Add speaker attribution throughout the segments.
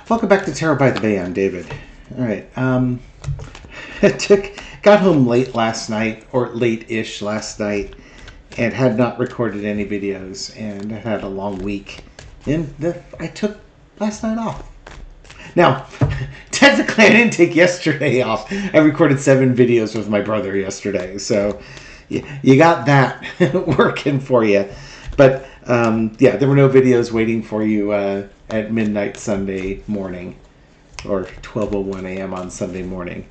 Speaker 1: Welcome back to Terror by the Bay. I'm David. All right. Got home late last night, or late-ish last night, and had not recorded any videos, and had a long week. And I took last night off. Now, technically, I didn't take yesterday off. I recorded 7 videos with my brother yesterday, so you got that working for you. But yeah, there were no videos waiting for you at midnight Sunday morning, or 12:01 a.m. on Sunday morning.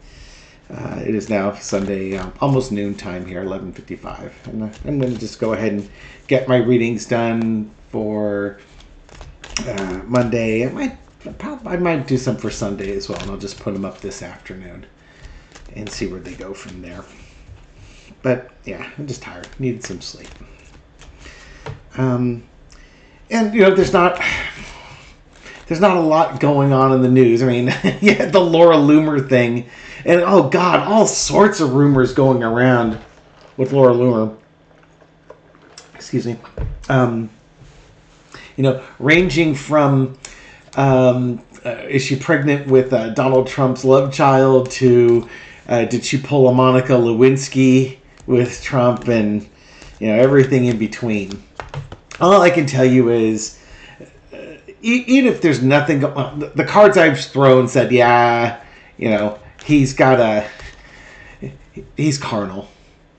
Speaker 1: It is now Sunday, almost noon time here, 11:55, and I'm going to just go ahead and get my readings done for Monday. I might do some for Sunday as well, and I'll just put them up this afternoon and see where they go from there. But yeah, I'm just tired. Needed some sleep. And there's not a lot going on in the news. I mean, yeah, the Laura Loomer thing, and oh god, all sorts of rumors going around with Laura Loomer. Excuse me. Ranging from is she pregnant with Donald Trump's love child to did she pull a Monica Lewinsky with Trump, and everything in between. All I can tell you is, even if there's nothing going on, the cards I've thrown said, he's carnal.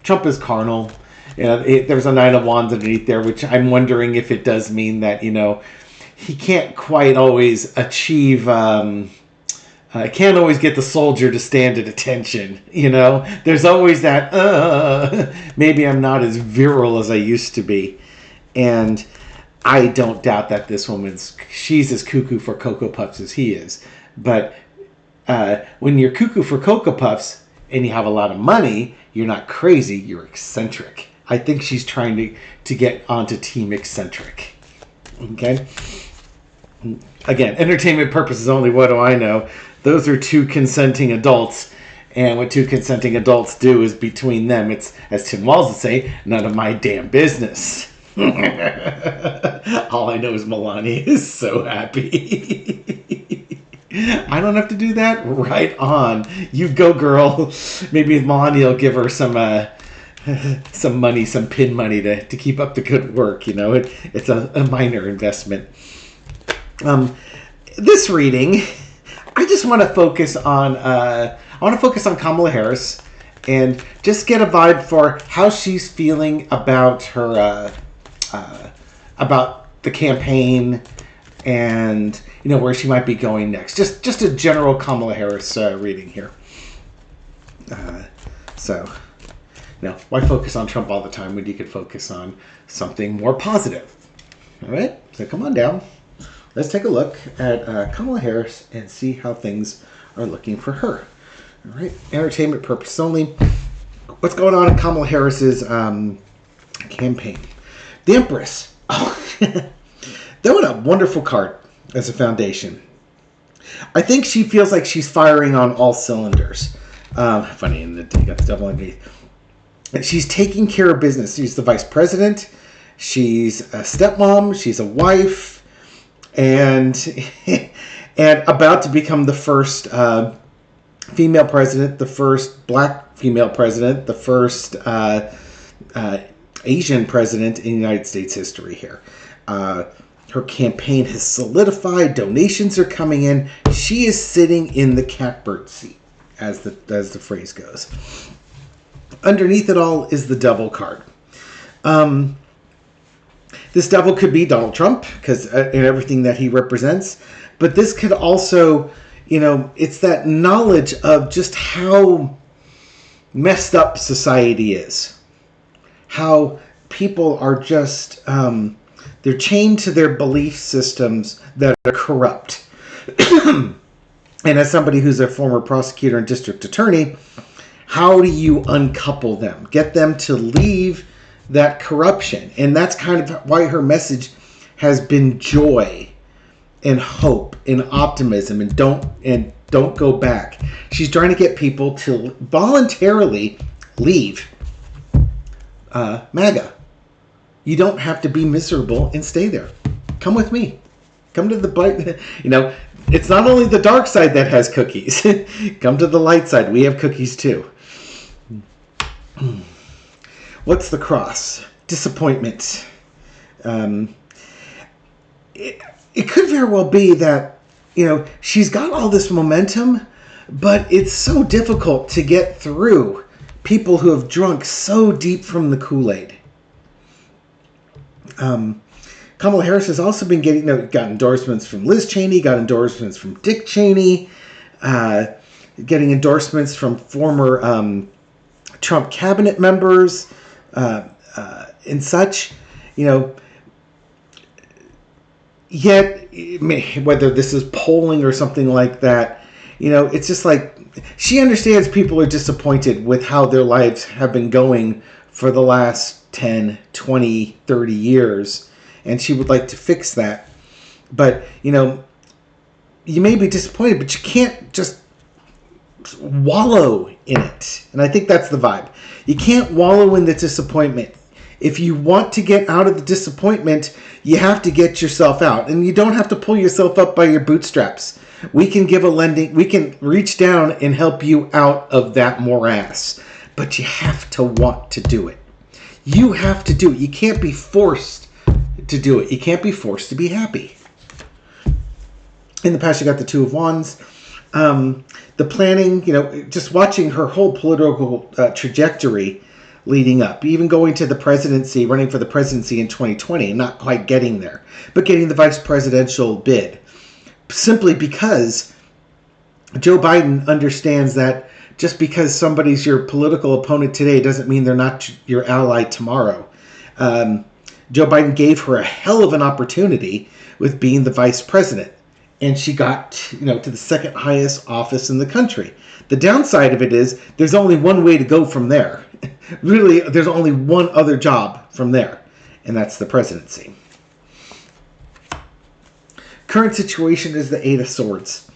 Speaker 1: Trump is carnal. There's a Nine of Wands underneath there, which I'm wondering if it does mean that, he can't quite always achieve, can't always get the soldier to stand at attention. There's always that, maybe I'm not as virile as I used to be. And I don't doubt that this she's as cuckoo for Cocoa Puffs as he is. But when you're cuckoo for Cocoa Puffs and you have a lot of money, you're not crazy, you're eccentric. I think she's trying to get onto Team Eccentric. Okay? Again, entertainment purposes only, what do I know? Those are 2 consenting adults. And what 2 consenting adults do is between them, it's, as Tim Walz would say, none of my damn business. All I know is Melania is so happy. I don't have to do that? Right on. You go, girl. Maybe Melania will give her some money, some pin money to keep up the good work. It's a minor investment. This reading, I just want to focus on Kamala Harris and just get a vibe for how she's feeling about her about the campaign and where she might be going next. Just a general Kamala Harris reading here. Why focus on Trump all the time when you could focus on something more positive? All right, so come on down. Let's take a look at Kamala Harris and see how things are looking for her. All right, entertainment purpose only. What's going on in Kamala Harris's campaign? The Empress. Oh, that was a wonderful card as a foundation. I think she feels like she's firing on all cylinders. Funny, and you got the devil underneath. She's taking care of business. She's the vice president. She's a stepmom. She's a wife, and about to become the first female president, the first black female president, the first Asian president in United States history here. Her campaign has solidified. Donations are coming in. She is sitting in the catbird seat, as the phrase goes. Underneath it all is the devil card. This devil could be Donald Trump, because in everything that he represents. But this could also, it's that knowledge of just how messed up society is. How people are just, they're chained to their belief systems that are corrupt. And as somebody who's a former prosecutor and district attorney, how do you uncouple them? Get them to leave that corruption. And that's kind of why her message has been joy and hope and optimism and don't go back. She's trying to get people to voluntarily leave MAGA. You don't have to be miserable and stay there. Come with me. Come to the bike. it's not only the dark side that has cookies. Come to the light side. We have cookies too. What's the cross? Disappointment. It could very well be that, she's got all this momentum, but it's so difficult to get through people who have drunk so deep from the Kool-Aid. Kamala Harris has also been got endorsements from Liz Cheney, got endorsements from Dick Cheney, getting endorsements from former Trump cabinet members and such. Yet, whether this is polling or something like that, it's just like she understands people are disappointed with how their lives have been going for the last 10, 20, 30 years. And she would like to fix that. But, you may be disappointed, but you can't just wallow in it. And I think that's the vibe. You can't wallow in the disappointment. If you want to get out of the disappointment, you have to get yourself out. And you don't have to pull yourself up by your bootstraps. We can we can reach down and help you out of that morass. But you have to want to do it. You have to do it. You can't be forced to do it. You can't be forced to be happy. In the past, you got the Two of Wands. The planning, just watching her whole political trajectory leading up, even going to the presidency, running for the presidency in 2020, not quite getting there, but getting the vice presidential bid. Simply because Joe Biden understands that just because somebody's your political opponent today doesn't mean they're not your ally tomorrow. Joe Biden gave her a hell of an opportunity with being the vice president. And she got, to the second highest office in the country. The downside of it is there's only one way to go from there. Really, there's only one other job from there. And that's the presidency. Current situation is the Eight of Swords.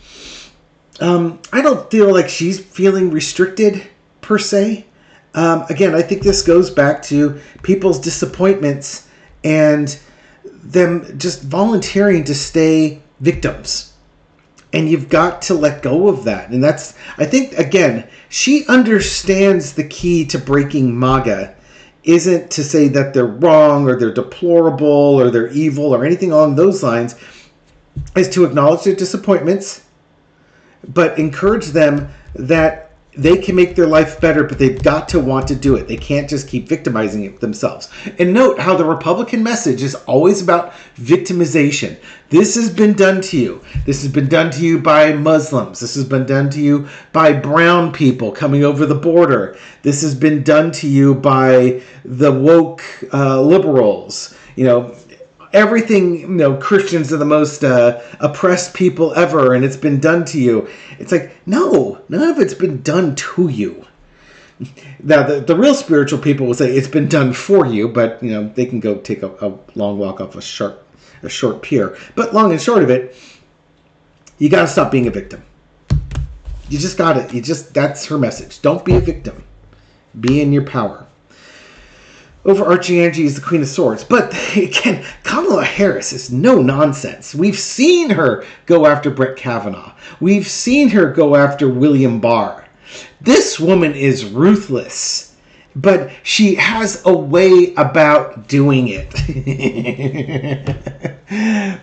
Speaker 1: I don't feel like she's feeling restricted, per se. Again, I think this goes back to people's disappointments and them just volunteering to stay victims. And you've got to let go of that. And that's, I think, again, she understands the key to breaking MAGA isn't to say that they're wrong or they're deplorable or they're evil or anything along those lines, is to acknowledge their disappointments, but encourage them that they can make their life better, but they've got to want to do it. They can't just keep victimizing it themselves. And note how the Republican message is always about victimization. This has been done to you. This has been done to you by Muslims. This has been done to you by brown people coming over the border. This has been done to you by the woke liberals. Everything, Christians are the most oppressed people ever, and it's been done to you. It's like, no, none of it's been done to you. Now, the real spiritual people will say it's been done for you, but, they can go take a long walk off a short pier. But long and short of it, you got to stop being a victim. You just got it. That's her message. Don't be a victim. Be in your power. Overarching energy is the Queen of Swords. But again, Kamala Harris is no nonsense. We've seen her go after Brett Kavanaugh. We've seen her go after William Barr. This woman is ruthless, but she has a way about doing it.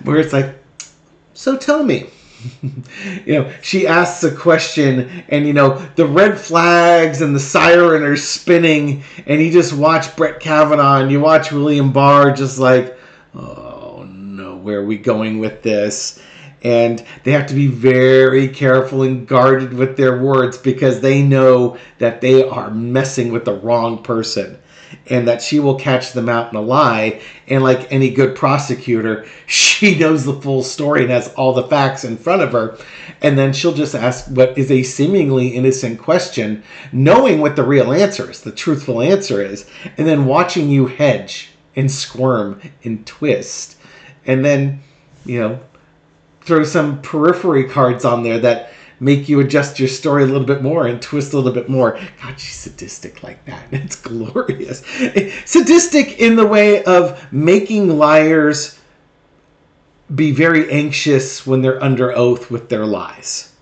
Speaker 1: Where it's like, so tell me. She asks a question and, the red flags and the siren are spinning and you just watch Brett Kavanaugh and you watch William Barr just like, oh no, where are we going with this? And they have to be very careful and guarded with their words because they know that they are messing with the wrong person. And that she will catch them out in a lie. And like any good prosecutor, she knows the full story and has all the facts in front of her. And then she'll just ask what is a seemingly innocent question, knowing what the real answer is, the truthful answer is, and then watching you hedge and squirm and twist. And then, throw some periphery cards on there that make you adjust your story a little bit more and twist a little bit more. God, she's sadistic like that. It's glorious. Sadistic in the way of making liars be very anxious when they're under oath with their lies.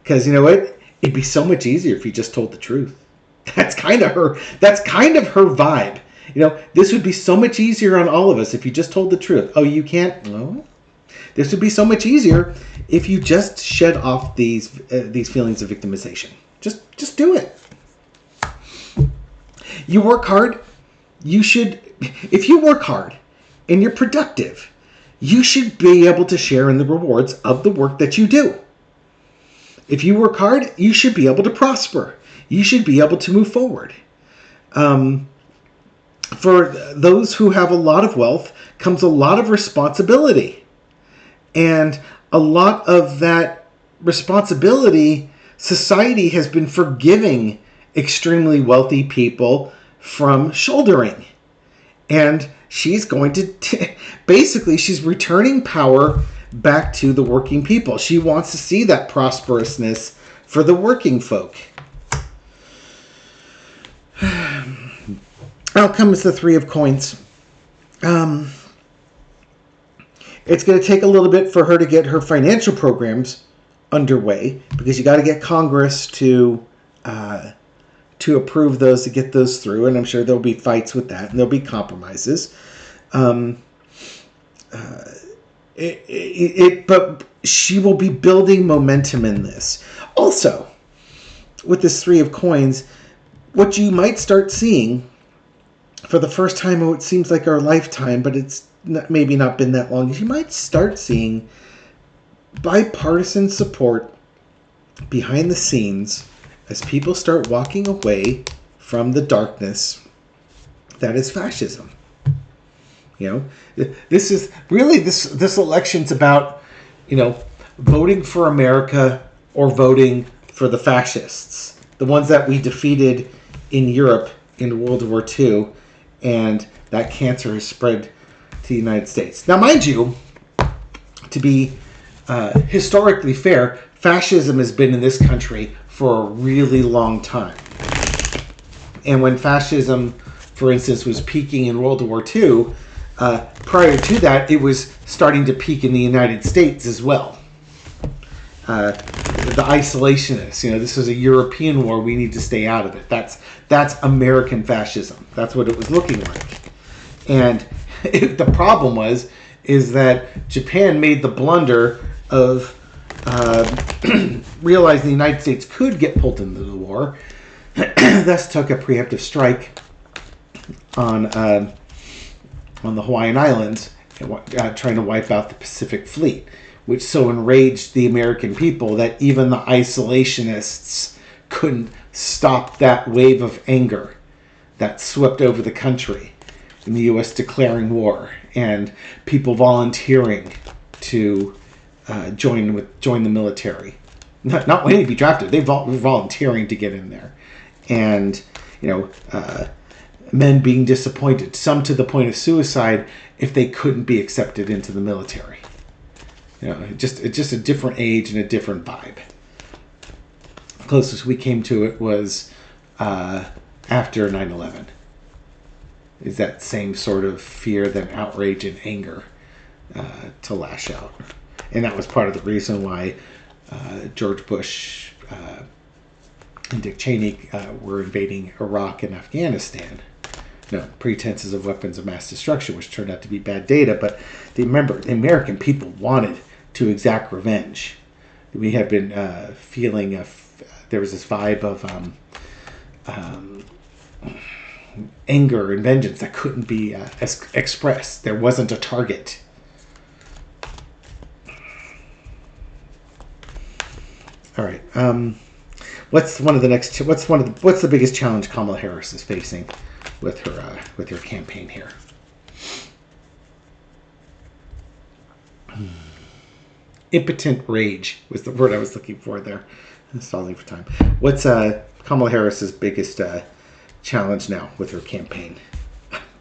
Speaker 1: Because you know what? It'd be so much easier if you just told the truth. That's kind of her vibe. You know, this would be so much easier on all of us if you just told the truth. Oh, you can't? No. This would be so much easier if you just shed off these feelings of victimization. Just do it. You work hard. You should, if you work hard and you're productive, you should be able to share in the rewards of the work that you do. If you work hard, you should be able to prosper. You should be able to move forward. For those who have a lot of wealth comes a lot of responsibility. And a lot of that responsibility, society has been forgiving extremely wealthy people from shouldering. And she's going to, basically, she's returning power back to the working people. She wants to see that prosperousness for the working folk. Out comes the Three of Coins. It's going to take a little bit for her to get her financial programs underway, because you got to get Congress to approve those, to get those through, and I'm sure there'll be fights with that, and there'll be compromises. But she will be building momentum in this. Also, with this Three of Coins, what you might start seeing for the first time, it seems like our lifetime, but it's maybe not been that long, you might start seeing bipartisan support behind the scenes as people start walking away from the darkness that is fascism. You know, this is really, this election's about, you know, voting for America or voting for the fascists, the ones that we defeated in Europe in World War II, and that cancer has spread to the United States. Now, mind you, to be historically fair, fascism has been in this country for a really long time. And when fascism, for instance, was peaking in World War II, prior to that, it was starting to peak in the United States as well. The isolationists, you know, this is a European war, we need to stay out of it. That's American fascism. That's what it was looking like. And the problem is that Japan made the blunder of realizing the United States could get pulled into the war, thus took a preemptive strike on the Hawaiian Islands, trying to wipe out the Pacific Fleet, which so enraged the American people that even the isolationists couldn't stop that wave of anger that swept over the country, and the U.S. declaring war, and people volunteering to join the military, not waiting to be drafted. They were volunteering to get in there, and men being disappointed, some to the point of suicide, if they couldn't be accepted into the military. You know, it's just a different age and a different vibe. The closest we came to it was after 9/11. Is that same sort of fear, then outrage and anger to lash out. And that was part of the reason why George Bush and Dick Cheney were invading Iraq and Afghanistan. Pretenses of weapons of mass destruction, which turned out to be bad data. But remember, the American people wanted to exact revenge. We had been feeling there was this vibe of anger and vengeance that couldn't be expressed. There wasn't a target. All right. What's the biggest challenge Kamala Harris is facing with her campaign here? Impotent rage was the word I was looking for there. I'm stalling for time. What's Kamala Harris's biggest challenge now with her campaign?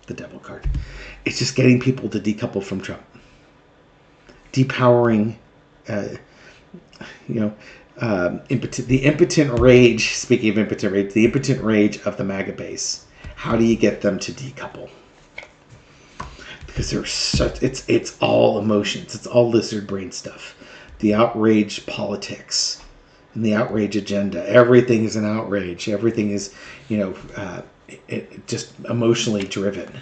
Speaker 1: The devil card. It's just getting people to decouple from Trump. Depowering, the impotent rage, speaking of impotent rage, the impotent rage of the MAGA base. How do you get them to decouple? because there's such it's all emotions. It's all lizard brain stuff. The outrage politics and the outrage agenda. Everything is an outrage. Everything is, just emotionally driven.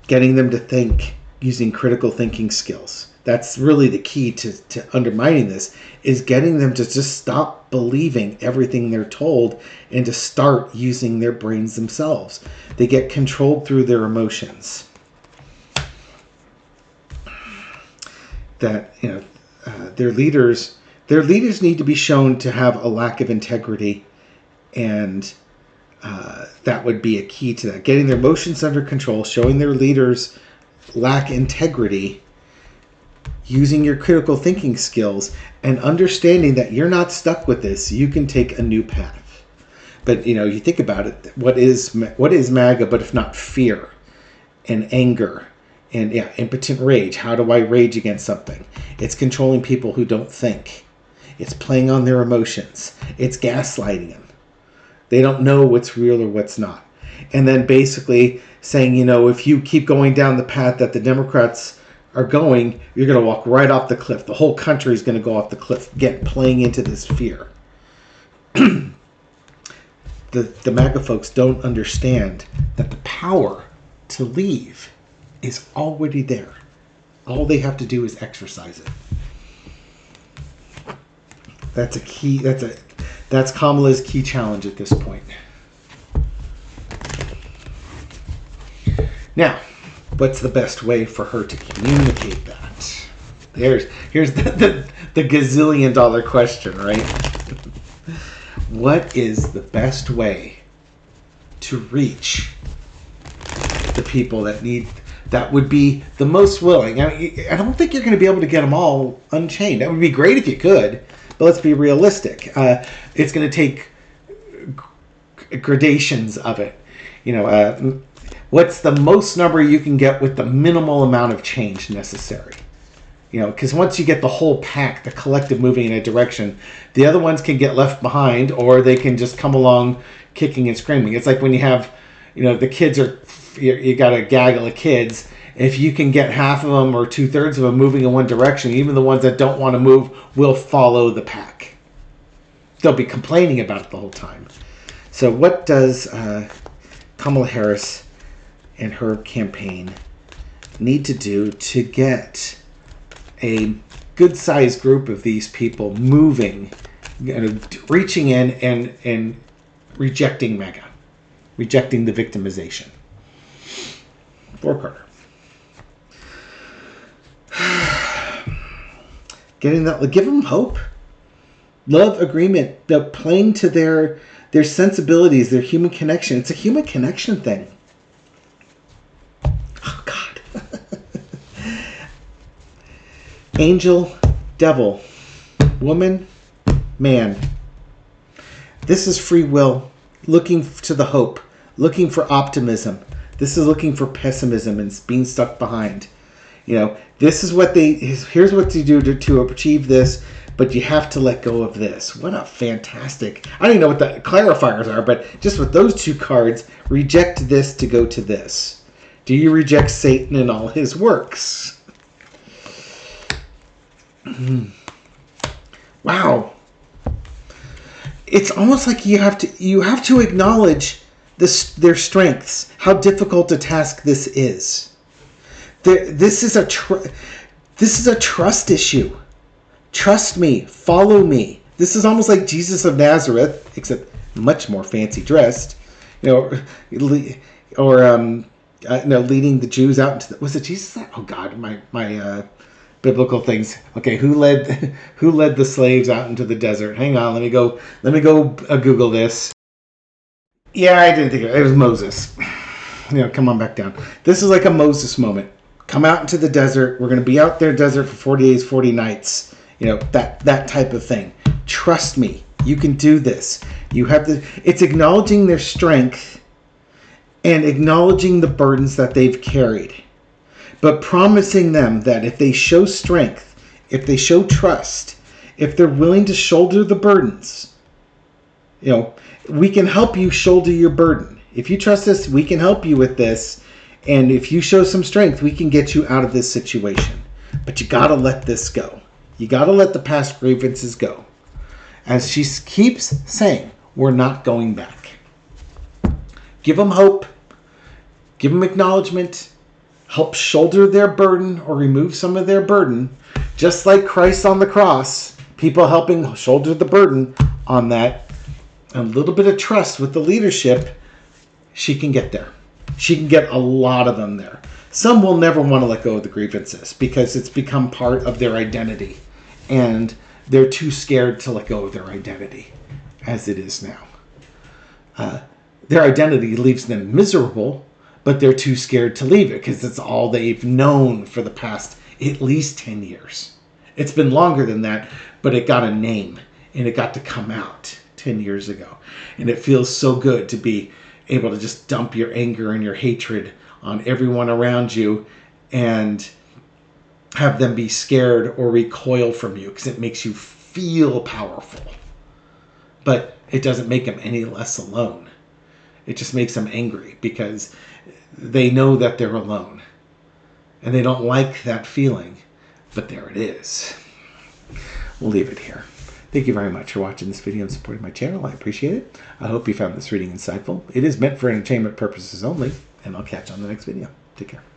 Speaker 1: Getting them to think using critical thinking skills. That's really the key to undermining this, is getting them to just stop believing everything they're told and to start using their brains themselves. They get controlled through their emotions. That, their leaders need to be shown to have a lack of integrity, and that would be a key to that. Getting their emotions under control, showing their leaders lack integrity, using your critical thinking skills, and understanding that you're not stuck with this. You can take a new path. But, you think about it, what is MAGA but if not fear and anger and impotent rage? How do I rage against something? It's controlling people who don't think. It's playing on their emotions. It's gaslighting them. They don't know what's real or what's not. And then basically saying, if you keep going down the path that the Democrats are going, you're going to walk right off the cliff. The whole country is going to go off the cliff, playing into this fear. The MAGA folks don't understand that the power to leave is already there. All they have to do is exercise it. That's a key. That's Kamala's key challenge at this point. Now, what's the best way for her to communicate that? Here's the gazillion-dollar question, right? What is the best way to reach the people that would be the most willing? I don't think you're going to be able to get them all unchained. That would be great if you could, but let's be realistic. It's going to take gradations of it. What's the most number you can get with the minimal amount of change necessary? Because once you get the whole pack, the collective moving in a direction, the other ones can get left behind, or they can just come along kicking and screaming. It's like when you have, the kids you got a gaggle of kids. If you can get half of them or 2/3 of them moving in one direction, even the ones that don't want to move will follow the pack. They'll be complaining about it the whole time. So what does Kamala Harris and her campaign need to do to get a good-sized group of these people moving, reaching in and rejecting MAGA, rejecting the victimization? For Carter. Getting that, give them hope, love, agreement, playing to their sensibilities, their human connection. It's a human connection thing. Oh, God. Angel, devil, woman, man. This is free will, looking to the hope, looking for optimism. This is looking for pessimism and being stuck behind. This is here's what to do to achieve this, but you have to let go of this. What a fantastic, I don't even know what the clarifiers are, but just with those two cards, reject this to go to this. Do you reject Satan and all his works? Wow. It's almost like you have to acknowledge their strengths, how difficult a task this is. This is a trust issue. Trust me, follow me. This is almost like Jesus of Nazareth, except much more fancy dressed. Leading the Jews out into was it Jesus? Oh God, my biblical things. Okay, who led the slaves out into the desert? Hang on, let me go Google this. Yeah, I didn't think it was Moses. Come on back down. This is like a Moses moment. Come out into the desert. We're going to be out there desert for 40 days, 40 nights. That type of thing. Trust me, you can do this. It's acknowledging their strength and acknowledging the burdens that they've carried, but promising them that if they show strength, if they show trust, if they're willing to shoulder the burdens, we can help you shoulder your burden. If you trust us, we can help you with this, And if you show some strength, we can get you out of this situation. But you got to let this go. You got to let the past grievances go. As she keeps saying, we're not going back. Give them hope. Give them acknowledgement. Help shoulder their burden or remove some of their burden. Just like Christ on the cross, people helping shoulder the burden on that. A little bit of trust with the leadership, she can get there. She can get a lot of them there. Some will never want to let go of the grievances because it's become part of their identity. And they're too scared to let go of their identity as it is now. Their identity leaves them miserable, but they're too scared to leave it because it's all they've known for the past at least 10 years. It's been longer than that, but it got a name and it got to come out 10 years ago. And it feels so good to be able to just dump your anger and your hatred on everyone around you and have them be scared or recoil from you because it makes you feel powerful. But it doesn't make them any less alone. It just makes them angry because they know that they're alone. And they don't like that feeling, but there it is. We'll leave it here. Thank you very much for watching this video and supporting my channel. I appreciate it. I hope you found this reading insightful. It is meant for entertainment purposes only, and I'll catch you on the next video. Take care.